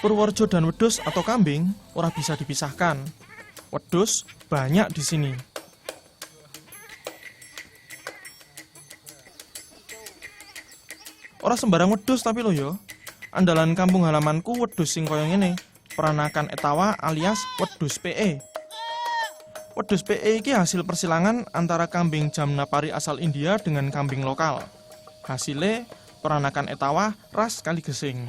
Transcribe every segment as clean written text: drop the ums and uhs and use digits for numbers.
Purworejo dan wedhus atau kambing ora bisa dipisahkan. Wedhus banyak di sini. Ora sembarang wedhus tapi lo yo. Andalan kampung halamanku wedhus sing koyo ngene, peranakan etawa alias wedhus PE. Wedhus PE iki hasil persilangan antara kambing Jamnapari asal India dengan kambing lokal. Hasilnya peranakan etawa ras Kaligesing.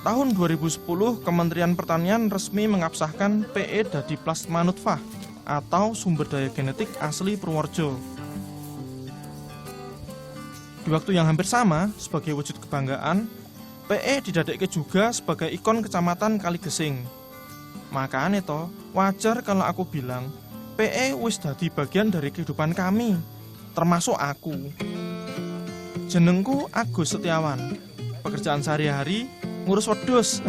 Tahun 2010, Kementerian Pertanian resmi mengabsahkan PE dadi plasma nutfah atau sumber daya genetik asli Purworejo. Di waktu yang hampir sama, sebagai wujud kebanggaan, PE didadekke juga sebagai ikon Kecamatan Kaligesing. Makanya toh, wajar kalau aku bilang, PE wis dadi bagian dari kehidupan kami, termasuk aku. Jenengku Agus Setiawan. Pekerjaan sehari-hari ngurus wedhus.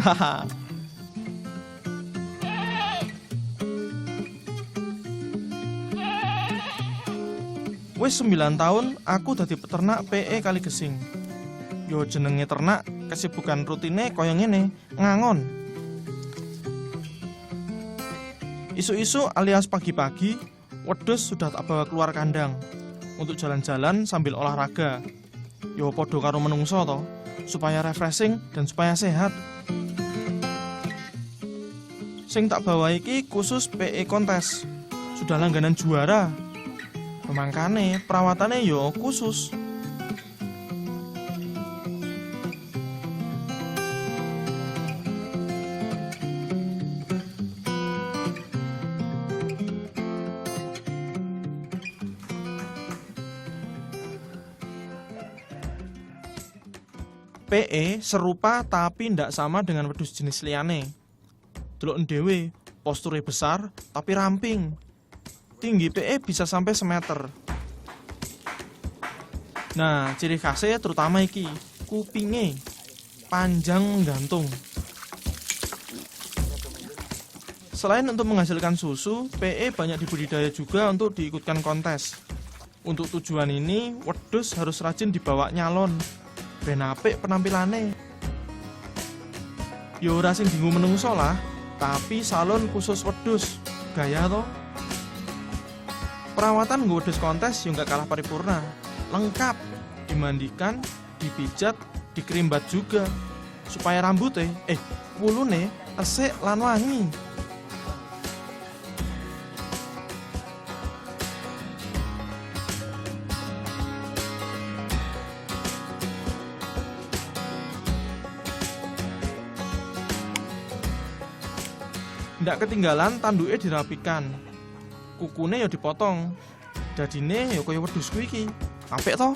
Wis 9 tahun aku dadi peternak PE Kaligesing. Yo jenenge ternak, kesibukan rutine kaya ngene, ngangon. Isu-isu alias pagi-pagi, wedhus sudah tak bawa keluar kandang untuk jalan-jalan sambil olahraga. Yo podo karo menungso to, supaya refreshing dan supaya sehat. Sing tak bawa iki khusus PE kontes. Sudah langganan juara. Pemangkane perawatannya yo khusus. PE serupa tapi ndak sama dengan wedhus jenis liyane. Delok dhewe, posture besar tapi ramping. Tinggi PE bisa sampai semeter. Nah, ciri khasnya terutama iki, kupinge panjang gantung. Selain untuk menghasilkan susu, PE banyak dibudidaya juga untuk diikutkan kontes. Untuk tujuan ini, wedhus harus rajin dibawa nyalon. Ben apik penampilane. Yo ora sing bingung menungso lah, tapi salon khusus wedhus. Gaya to. Perawatan nggo wedhus kontes yo gak kalah paripurna. Lengkap, dimandikan, dipijat, dikerimbat juga. Supaya rambutnya, wulune resik lan wangi. Ndak ketinggalan tanduke dirapikan. Kukune ya dipotong. Dadine ya kaya wedhusku iki. Apik toh?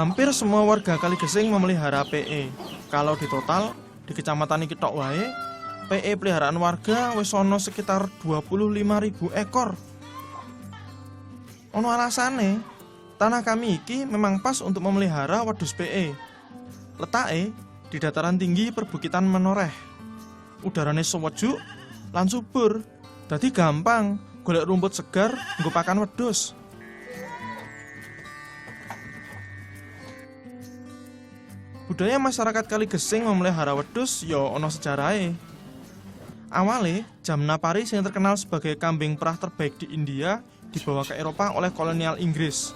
Hampir semua warga Kaligesing memelihara PE. Kalau di total, di kecamatan iki tok wae, PE peliharaan warga wis ana sekitar 25.000 ekor. Ono alasane, tanah kami iki memang pas untuk memelihara wedhus PE. Letake di dataran tinggi perbukitan menoreh. Udarane sejuk lan subur, dadi gampang golek rumput segar nggo pakan wedhus. Budaya masyarakat Kaligesing memelihara wedhus ya ana sejarahe. Awale, Jamnapari yang terkenal sebagai kambing perah terbaik di India dibawa ke Eropa oleh kolonial Inggris.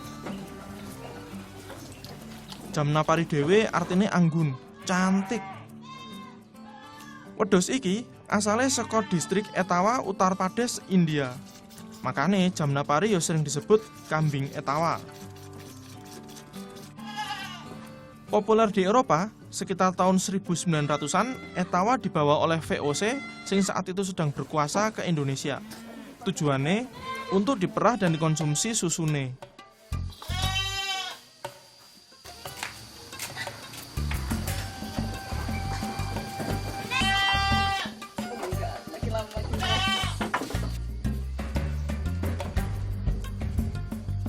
Jamnapari dhewe artine anggun, cantik. Wedhus iki asale saka distrik Etawah, Uttar Pradesh, India. Makane Jamnapari ya sering disebut kambing Etawah. Populer di Eropa, sekitar tahun 1900-an, Etawah dibawa oleh VOC sing saat itu sedang berkuasa ke Indonesia. Tujuannya untuk diperah dan dikonsumsi susune.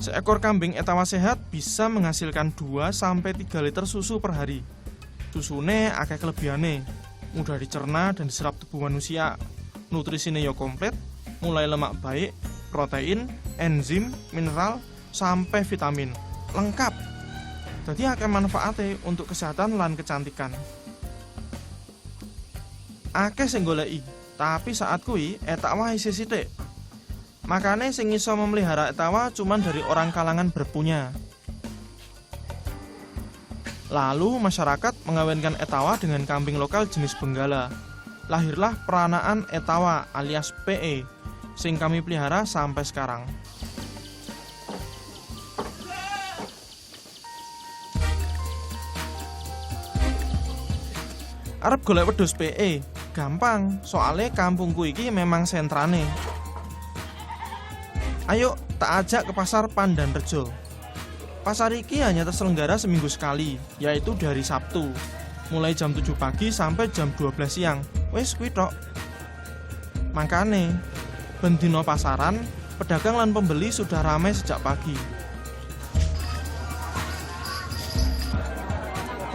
Seekor kambing Etawah sehat bisa menghasilkan 2-3 liter susu per hari. Susune akeh kelebihane, mudah dicerna dan diserap tubuh manusia. Nutrisine ya komplit, mulai lemak baik, protein, enzim, mineral, sampai vitamin. Lengkap. Jadi akeh manfaate untuk kesehatan lan kecantikan. Akeh sing goleki, tapi saat kuwi Etawah isih sithik. Makanya sing iso memelihara Etawah cuman dari orang kalangan berpunya. Lalu masyarakat mengawinkan Etawah dengan kambing lokal jenis Benggala. Lahirlah peranaan Etawah alias PE, sing kami pelihara sampai sekarang. Arep golek wedhus PE, gampang, soalnya kampungku iki memang sentrane. Ayo tak ajak ke pasar Pandanrejo. Pasar iki hanya terselenggara seminggu sekali, yaitu dari Sabtu, mulai jam 7 pagi sampai jam 12 siang. Wes kuwi tok. Makane, ben dina pasaran, pedagang lan pembeli sudah ramai sejak pagi.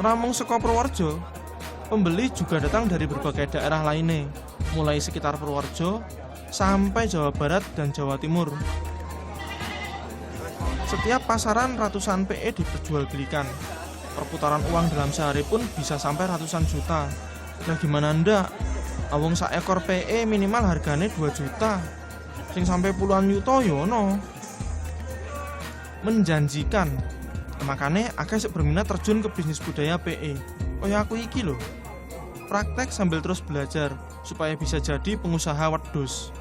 Ramung saka Purworejo, pembeli juga datang dari berbagai daerah lainnya, mulai sekitar Purworejo sampai Jawa Barat dan Jawa Timur. Setiap pasaran ratusan PE diperjualbelikan. Perputaran uang dalam sehari pun bisa sampai ratusan juta. Nah gimana ndak? Awong sak ekor PE minimal harganya 2 juta. Sing sampai puluhan juta yono. Menjanjikan. Makanya akeh sik berminat terjun ke bisnis budaya PE. Kaya aku iki lho. Praktek sambil terus belajar supaya bisa jadi pengusaha wedhus.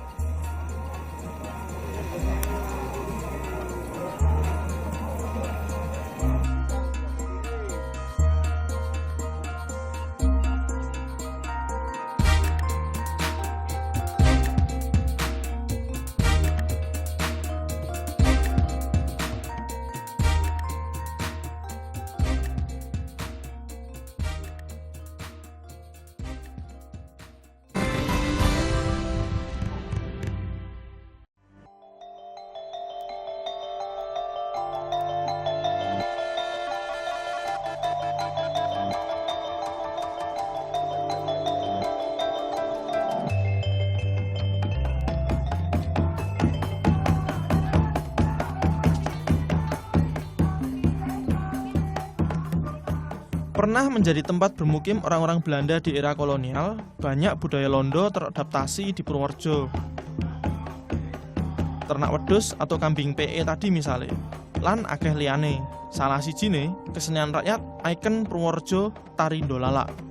Pernah menjadi tempat bermukim orang-orang Belanda di era kolonial, banyak budaya Londo teradaptasi di Purworejo. Ternak wedhus atau kambing PE tadi misalnya, lan akeh liyane. Salah sijine kesenian rakyat ikon Purworejo tari Ndolala.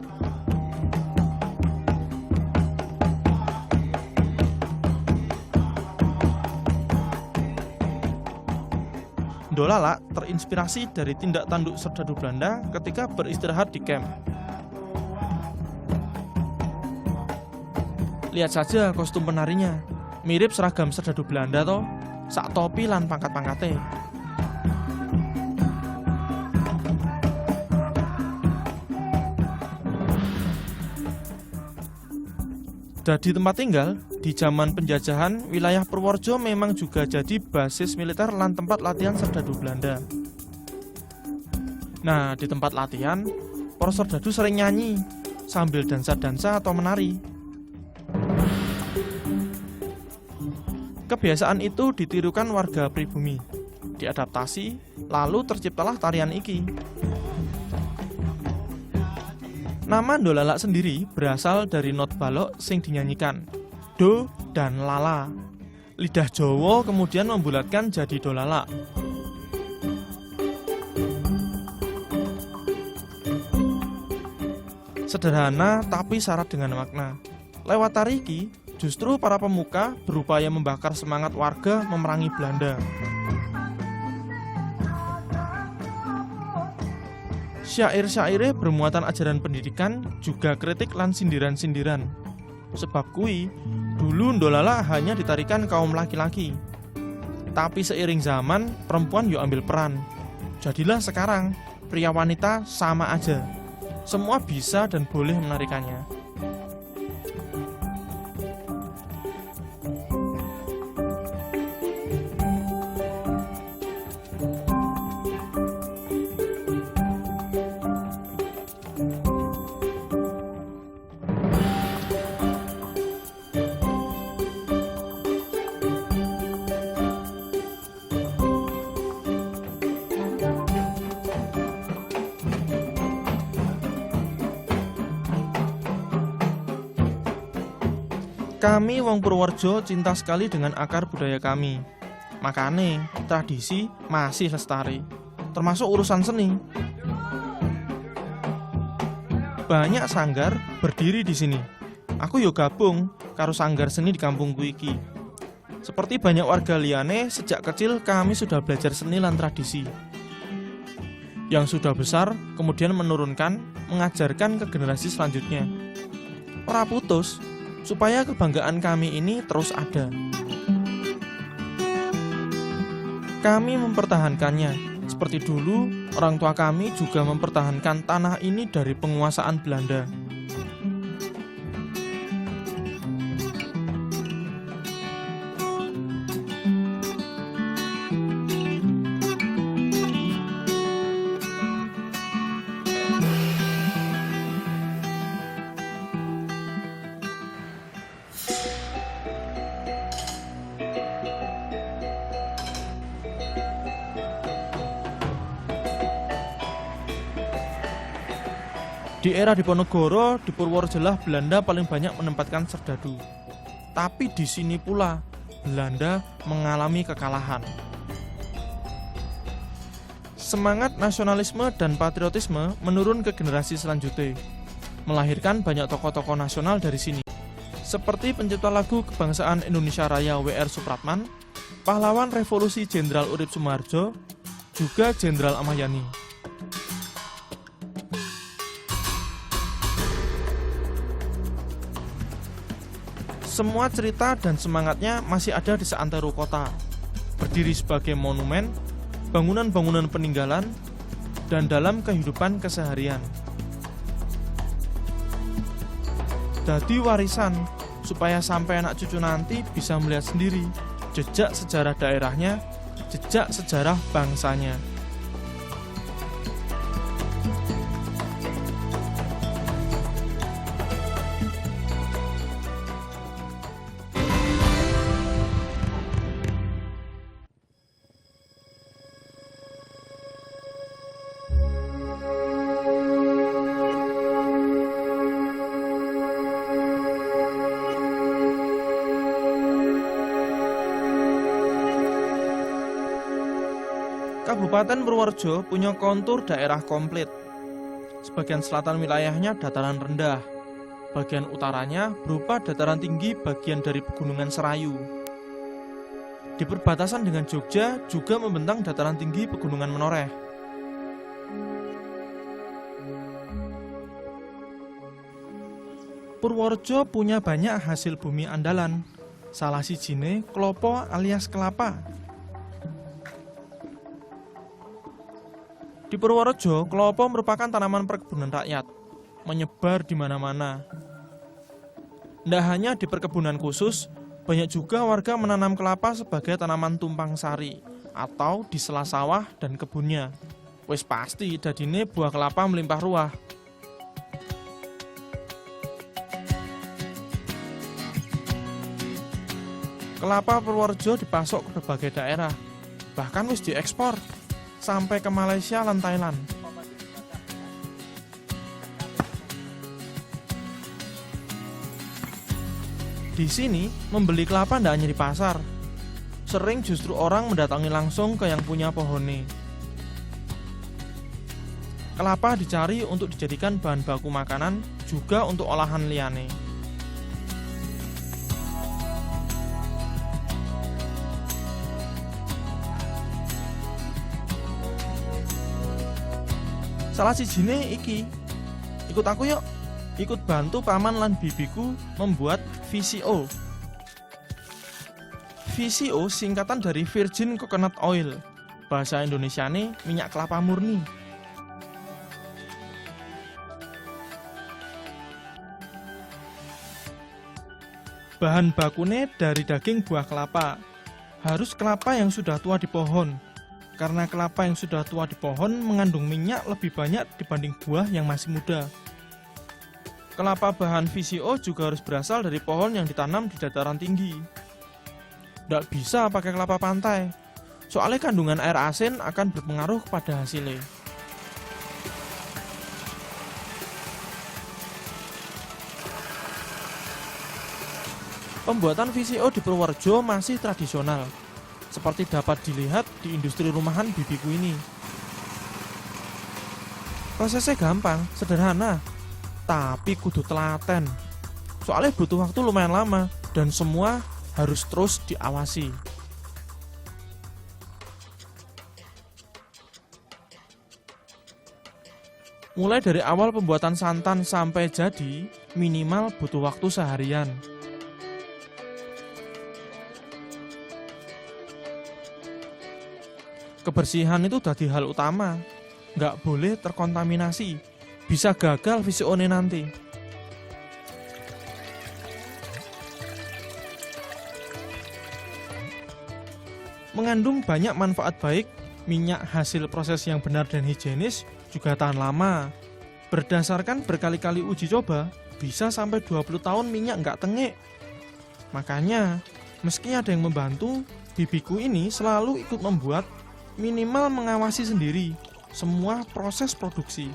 Ndolala terinspirasi dari tindak tanduk serdadu Belanda ketika beristirahat di kamp. Lihat saja kostum penarinya, mirip seragam serdadu Belanda toh, sak topi lan pangkat-pangkate. Jadi tempat tinggal, di zaman penjajahan, wilayah Purworejo memang juga jadi basis militer lan tempat latihan serdadu Belanda. Nah, di tempat latihan, para serdadu sering nyanyi, sambil dansa-dansa atau menari. Kebiasaan itu ditirukan warga pribumi, diadaptasi, lalu terciptalah tarian iki. Nama Dolalak sendiri berasal dari not balok sing dinyanyikan, do dan lala. Lidah Jawa kemudian membulatkan jadi dolalak. Sederhana tapi syarat dengan makna. Lewat tari iki, justru para pemuka berupaya membakar semangat warga memerangi Belanda. Syair-syairnya bermuatan ajaran pendidikan, juga kritik lan sindiran-sindiran. Sebab kui, dulu ndolala hanya ditarikan kaum laki-laki. Tapi seiring zaman, perempuan yuk ambil peran. Jadilah sekarang, pria wanita sama aja. Semua bisa dan boleh menarikannya. Kami wong Purworejo cinta sekali dengan akar budaya kami. Makane, tradisi masih lestari, termasuk urusan seni. Banyak sanggar berdiri di sini. Aku yo gabung karo sanggar seni di kampungku iki. Seperti banyak warga liyane, sejak kecil kami sudah belajar seni lan tradisi. Yang sudah besar kemudian menurunkan, mengajarkan ke generasi selanjutnya. Ora putus, supaya kebanggaan kami ini terus ada. Kami mempertahankannya. Seperti dulu, orang tua kami juga mempertahankan tanah ini dari penguasaan Belanda. Di era Diponegoro, di Purworejo lah Belanda paling banyak menempatkan serdadu. Tapi di sini pula Belanda mengalami kekalahan. Semangat nasionalisme dan patriotisme menurun ke generasi selanjutnya, melahirkan banyak tokoh-tokoh nasional dari sini. Seperti pencipta lagu kebangsaan Indonesia Raya W.R. Supratman, pahlawan revolusi Jenderal Urip Sumoharjo, juga Jenderal Ahmad Yani. Semua cerita dan semangatnya masih ada di seantero kota, berdiri sebagai monumen, bangunan-bangunan peninggalan, dan dalam kehidupan keseharian. Jadi warisan, supaya sampai anak cucu nanti bisa melihat sendiri jejak sejarah daerahnya, jejak sejarah bangsanya. Kabupaten Purworejo punya kontur daerah komplit. Sebagian selatan wilayahnya dataran rendah, bagian utaranya berupa dataran tinggi bagian dari Pegunungan Serayu. Di perbatasan dengan Jogja juga membentang dataran tinggi Pegunungan Menoreh. Purworejo punya banyak hasil bumi andalan. Salah sijine klopo alias kelapa. Di Purworejo, kelapa merupakan tanaman perkebunan rakyat, menyebar di mana-mana. Nggak hanya di perkebunan khusus, banyak juga warga menanam kelapa sebagai tanaman tumpang sari atau di sela sawah dan kebunnya. Wes pasti dadine buah kelapa melimpah ruah. Kelapa Purworejo dipasok ke berbagai daerah, bahkan wis diekspor sampai ke Malaysia dan Thailand. Di sini, membeli kelapa tidak hanya di pasar. Sering justru orang mendatangi langsung ke yang punya pohonnya. Kelapa dicari untuk dijadikan bahan baku makanan, juga untuk olahan liyane. Salah sijine iki. Ikut aku yuk. Ikut bantu paman lan bibiku membuat VCO. VCO singkatan dari Virgin Coconut Oil. Bahasa Indonesiane minyak kelapa murni. Bahan bakune dari daging buah kelapa. Harus kelapa yang sudah tua di pohon. Karena kelapa yang sudah tua di pohon mengandung minyak lebih banyak dibanding buah yang masih muda. Kelapa bahan VCO juga harus berasal dari pohon yang ditanam di dataran tinggi. Tidak bisa pakai kelapa pantai, soalnya kandungan air asin akan berpengaruh pada hasilnya. Pembuatan VCO di Purworejo masih tradisional, seperti dapat dilihat di industri rumahan bibiku ini. Prosesnya gampang, sederhana, tapi kudu telaten. Soalnya butuh waktu lumayan lama dan semua harus terus diawasi. Mulai dari awal pembuatan santan sampai jadi, minimal butuh waktu seharian. Kebersihan itu jadi hal utama, nggak boleh terkontaminasi, bisa gagal VCO-nya nanti. Mengandung banyak manfaat baik, minyak hasil proses yang benar dan higienis juga tahan lama. Berdasarkan berkali-kali uji coba, bisa sampai 20 tahun minyak nggak tengek. Makanya, meski ada yang membantu, bibiku ini selalu ikut membuat, minimal mengawasi sendiri semua proses produksi.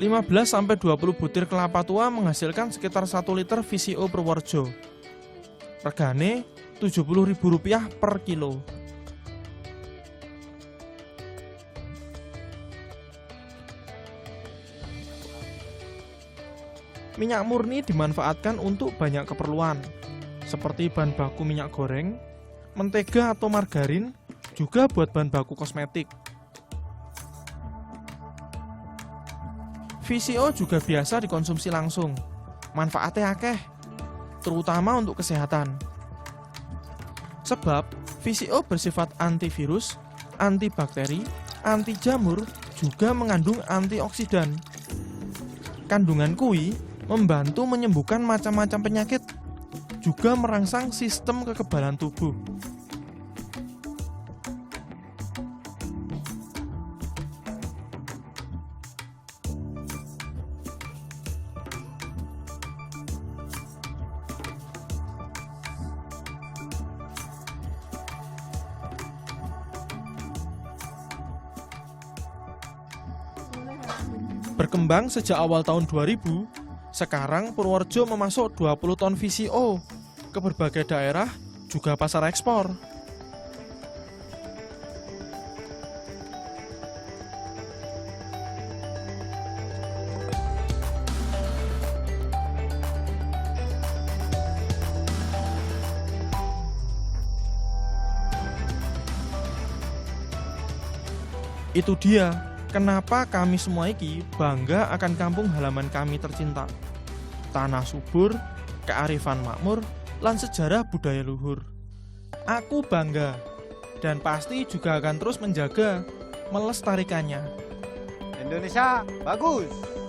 Lima 15-20 butir kelapa tua menghasilkan sekitar 1 liter VCO Purworejo. Regane Rp70.000 per kilo. Minyak murni dimanfaatkan untuk banyak keperluan, seperti bahan baku minyak goreng, mentega atau margarin, juga buat bahan baku kosmetik. VCO juga biasa dikonsumsi langsung. Manfaatnya akeh, terutama untuk kesehatan. Sebab VCO bersifat antivirus, antibakteri, anti jamur, juga mengandung antioksidan. Kandungan kui membantu menyembuhkan macam-macam penyakit, juga merangsang sistem kekebalan tubuh. Berkembang sejak awal tahun 2000, sekarang Purworejo memasok 20 ton VCO ke berbagai daerah, juga pasar ekspor. Itu dia kenapa kami semua iki bangga akan kampung halaman kami tercinta. Tanah subur, kearifan makmur, lan sejarah budaya luhur. Aku bangga dan pasti juga akan terus menjaga melestarikannya. Indonesia bagus.